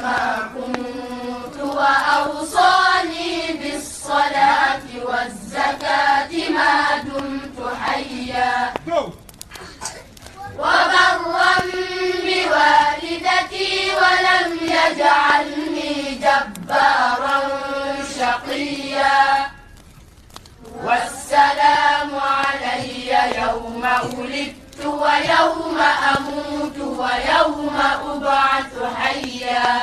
ما كنت وأوصاني بالصلاة والزكاة ما دمت حيا وبرا بوالدتي ولم يجعلني جبارا شقيا والسلام علي يوم ولدت ويوم أموت ويوم أبعث حيا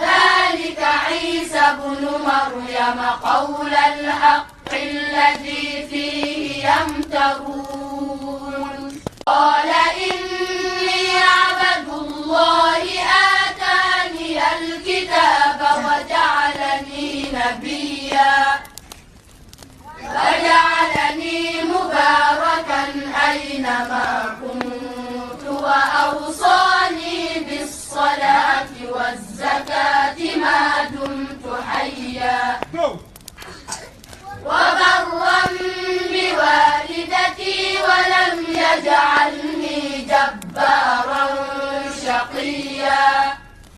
ذلك عيسى بن مريم قول الحق الذي فيه يمترون قال إني عبد الله